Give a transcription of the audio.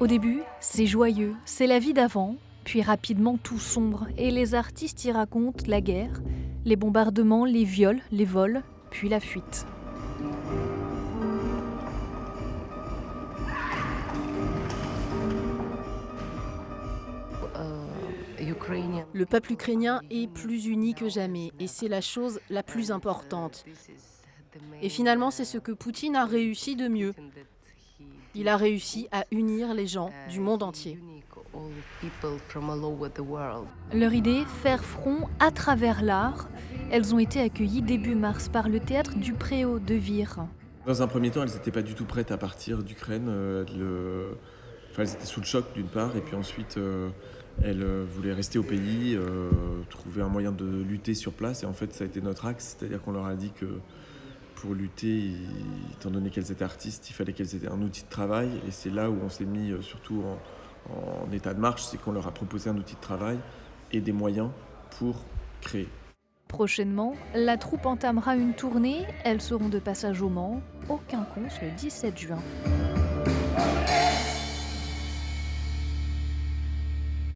début, c'est joyeux, c'est la vie d'avant, puis rapidement tout sombre et les artistes y racontent la guerre, les bombardements, les viols, les vols, puis la fuite. Le peuple ukrainien est plus uni que jamais et c'est la chose la plus importante. Et finalement, c'est ce que Poutine a réussi de mieux. Il a réussi à unir les gens du monde entier. Leur idée, faire front à travers l'art, elles ont été accueillies début mars par le théâtre du Préau de Vire. Dans un premier temps, elles n'étaient pas du tout prêtes à partir d'Ukraine. Elles étaient sous le choc d'une part, et puis ensuite elles voulaient rester au pays, trouver un moyen de lutter sur place. Et en fait, ça a été notre axe, c'est-à-dire qu'on leur a dit que pour lutter, étant donné qu'elles étaient artistes, il fallait qu'elles aient un outil de travail. Et c'est là où on s'est mis surtout en état de marche, c'est qu'on leur a proposé un outil de travail et des moyens pour créer. Prochainement, la troupe entamera une tournée. Elles seront de passage au Mans, au Quinconce le 17 juin.